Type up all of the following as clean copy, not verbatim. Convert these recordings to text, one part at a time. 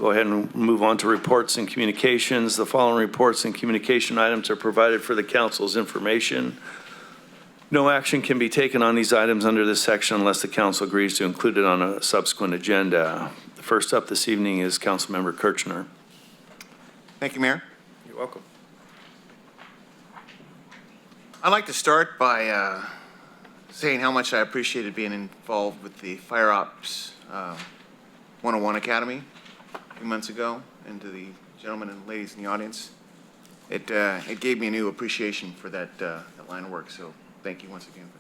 Go ahead and move on to reports and communications. The following reports and communication items are provided for the council's information. No action can be taken on these items under this section unless the council agrees to include it on a subsequent agenda. The first up this evening is Councilmember Kirchner. Thank you, Mayor. You're welcome. I'd like to start by saying how much I appreciated being involved with the Fire Ops 101 Academy a few months ago, and to the gentlemen and ladies in the audience. It gave me a new appreciation for that line of work, so thank you once again for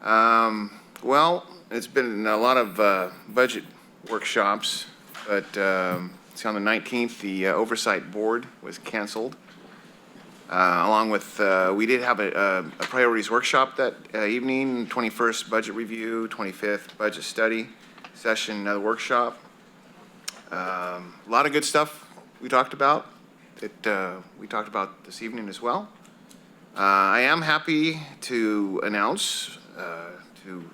that. Well, it's been a lot of budget workshops, but see, on the 19th, the Oversight Board was canceled. Along with, we did have a priorities workshop that evening, 21st budget review, 25th budget study session, another workshop. A lot of good stuff we talked about that we talked about this evening as well. I am happy to announce to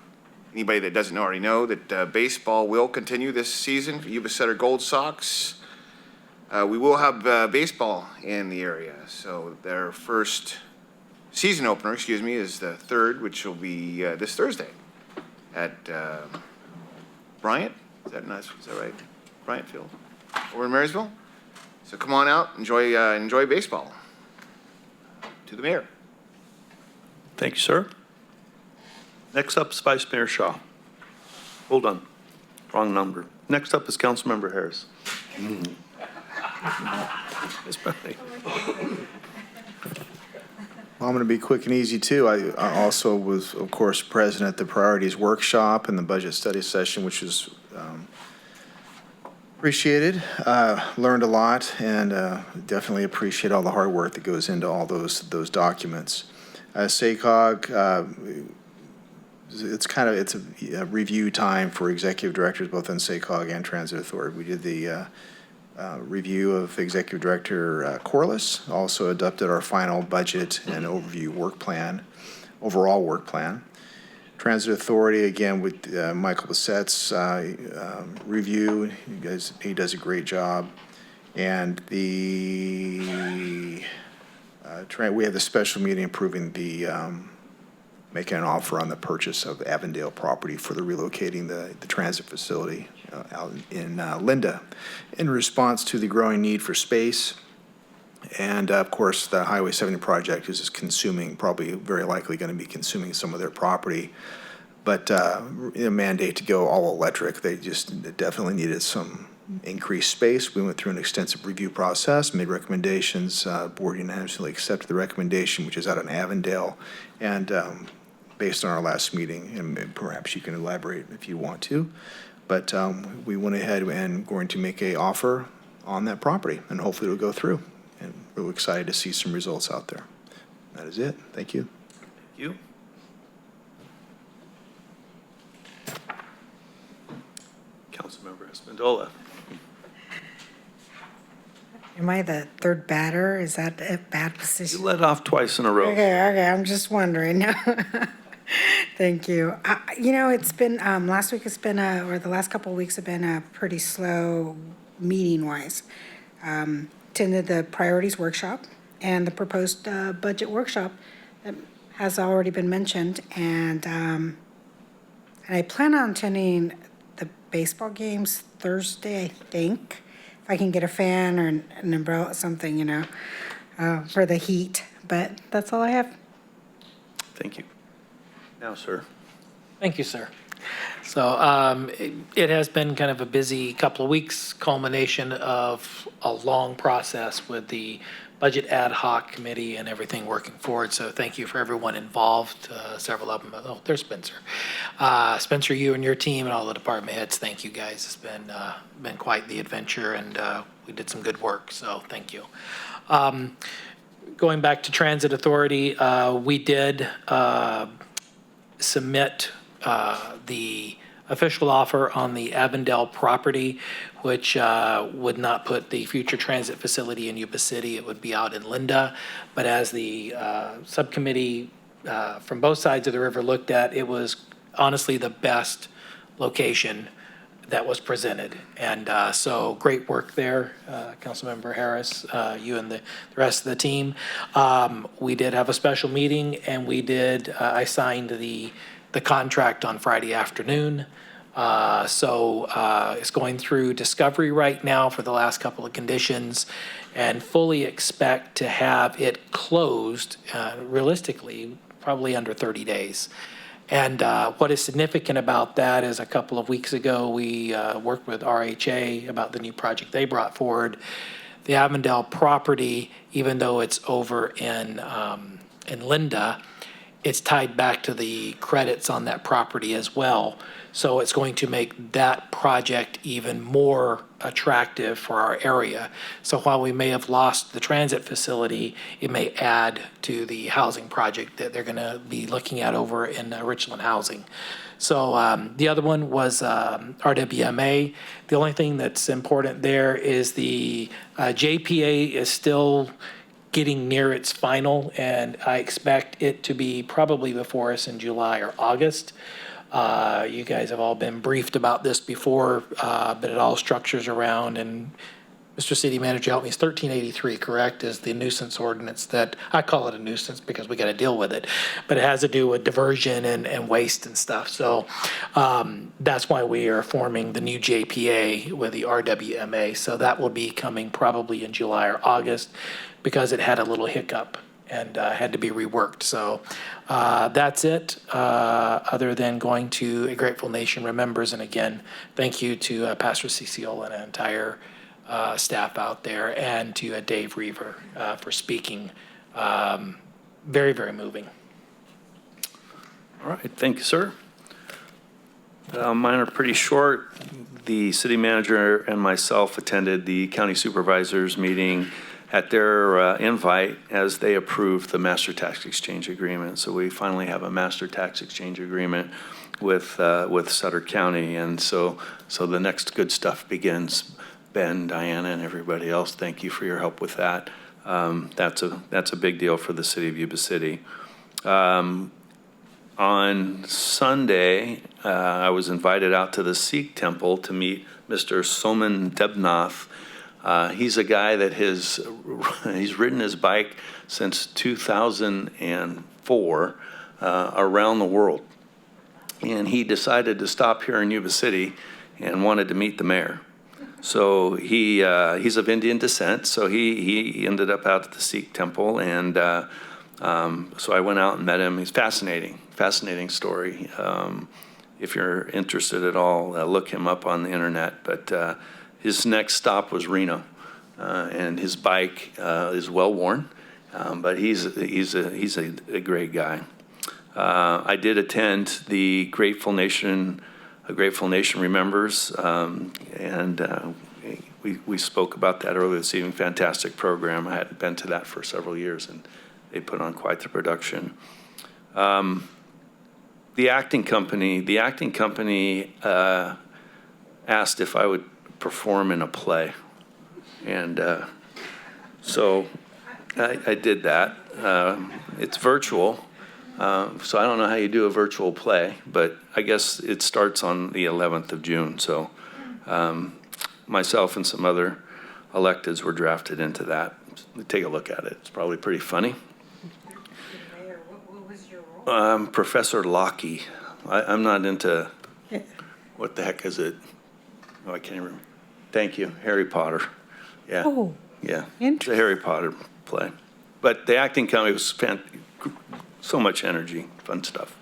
anybody that doesn't already know that baseball will continue this season for Yuba City Gold Sox. We will have baseball in the area. So their first season opener, is the 3rd, which will be this Thursday at Bryant. Is that right? Bryant Field over in Marysville. So come on out, enjoy baseball. To the mayor. Thank you, sir. Next up is Vice Mayor Shaw. Hold on. Wrong number. Next up is Councilmember Harris. Well, I'm going to be quick and easy, too. I also was, of course, present at the priorities workshop and the budget study session, which was appreciated. Learned a lot, and definitely appreciate all the hard work that goes into all those documents. SACOG, it's a review time for executive directors, both in SACOG and Transit Authority. We did the review of Executive Director Corliss, also adopted our final budget and overview overall work plan. Transit Authority, again, with Michael Bassett's review, he does a great job. And we have the special meeting approving making an offer on the purchase of Avondale property for relocating the transit facility out in Linda in response to the growing need for space. And of course, the Highway 70 project is consuming, probably very likely going to be consuming some of their property. But a mandate to go all electric, they just definitely needed some increased space. We went through an extensive review process, made recommendations. Board unanimously accepted the recommendation, which is out in Avondale. And based on our last meeting, and perhaps you can elaborate if you want to, but we went ahead and going to make an offer on that property, and hopefully it'll go through. And we're excited to see some results out there. That is it. Thank you. Thank you. Councilmember Espandola. Am I the third batter? Is that a bad position? You led off twice in a row. Okay, I'm just wondering. Thank you. It's been, last week it's been, or the last couple of weeks have been pretty slow meeting-wise. Attended the priorities workshop and the proposed budget workshop that has already been mentioned. And I plan on attending the baseball games Thursday, I think, if I can get a fan or an umbrella, something, for the heat. But that's all I have. Thank you. Now, sir. Thank you, sir. So it has been kind of a busy couple of weeks, culmination of a long process with the budget ad hoc committee and everything working forward. So thank you for everyone involved, several of them. Oh, there's Spencer. Spencer, you and your team and all the department heads, thank you guys. It's been quite the adventure, and we did some good work, so thank you. Going back to Transit Authority, we did submit the official offer on the Avondale property, which would not put the future transit facility in Yuba City. It would be out in Linda. But as the subcommittee from both sides of the river looked at, it was honestly the best location that was presented. And so great work there, Councilmember Harris, you and the rest of the team. We did have a special meeting, and I signed the contract on Friday afternoon. So it's going through discovery right now for the last couple of conditions, and fully expect to have it closed realistically probably under 30 days. And what is significant about that is a couple of weeks ago, we worked with RHA about the new project they brought forward. The Avondale property, even though it's over in Linda, it's tied back to the credits on that property as well. So it's going to make that project even more attractive for our area. So while we may have lost the transit facility, it may add to the housing project that they're going to be looking at over in Richland Housing. So the other one was RWMA. The only thing that's important there is the JPA is still getting near its final, and I expect it to be probably before us in July or August. You guys have all been briefed about this before, but it all structures around, and Mr. City Manager, help me, it's 1383, correct, is the nuisance ordinance that, I call it a nuisance because we got to deal with it, but it has to do with diversion and waste and stuff. So that's why we are forming the new JPA with the RWMA. So that will be coming probably in July or August because it had a little hiccup and had to be reworked. So that's it, other than going to A Grateful Nation Remembers. And again, thank you to Pastor Cecile and the entire staff out there, and to Dave Reaver for speaking. Very, very moving. All right, thank you, sir. Mine are pretty short. The city manager and myself attended the county supervisors meeting at their invite as they approved the master tax exchange agreement. So we finally have a master tax exchange agreement with Sutter County, and so the next good stuff begins. Ben, Diana, and everybody else, thank you for your help with that. That's a big deal for the city of Yuba City. On Sunday, I was invited out to the Sikh temple to meet Mr. Soman Debnath. He's a guy that he's ridden his bike since 2004 around the world. And he decided to stop here in Yuba City and wanted to meet the mayor. So he's of Indian descent, so he ended up out at the Sikh temple, and so I went out and met him. He's fascinating story. If you're interested at all, look him up on the internet. But his next stop was Reno, and his bike is well worn, but he's a great guy. I did attend the Grateful Nation Remembers, and we spoke about that earlier this evening. Fantastic program. I hadn't been to that for several years, and they put on quite the production. The acting company asked if I would perform in a play, and so I did that. It's virtual. So I don't know how you do a virtual play, but I guess it starts on the 11th of June. So myself and some other electeds were drafted into that. Take a look at it. It's probably pretty funny. Mayor, what was your role? Professor Lockie. I'm not into, what the heck is it? Oh, I can't remember. Thank you, Harry Potter. Yeah. Oh, Yeah. It's a Harry Potter play. But the acting company was so much energy, fun stuff.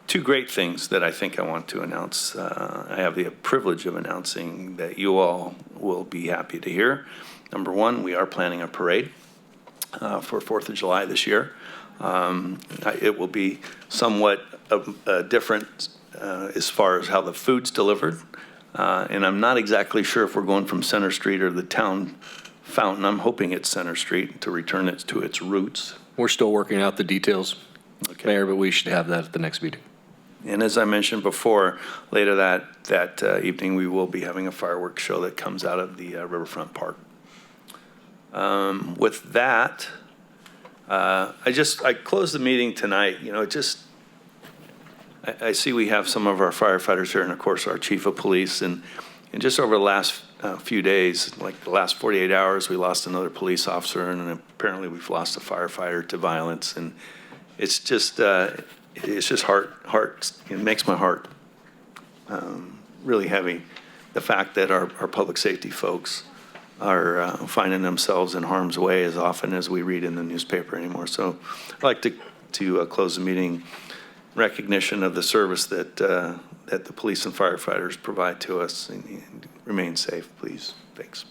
Two great things that I think I want to announce. I have the privilege of announcing that you all will be happy to hear. Number one, we are planning a parade for 4th of July this year. It will be somewhat different as far as how the food's delivered. And I'm not exactly sure if we're going from Center Street or the town fountain. I'm hoping it's Center Street to return it to its roots. We're still working out the details, Okay. Mayor, but we should have that at the next meeting. And as I mentioned before, later that evening, we will be having a fireworks show that comes out of the Riverfront Park. With that, I closed the meeting tonight. You know, I see we have some of our firefighters here and, of course, our chief of police. And just over the last few days, like the last 48 hours, we lost another police officer, and apparently we've lost a firefighter to violence. And it's just heart. It makes my heart really heavy, the fact that our public safety folks are finding themselves in harm's way as often as we read in the newspaper anymore. So I'd like to close the meeting recognition of the service that the police and firefighters provide to us. And remain safe, please. Thanks.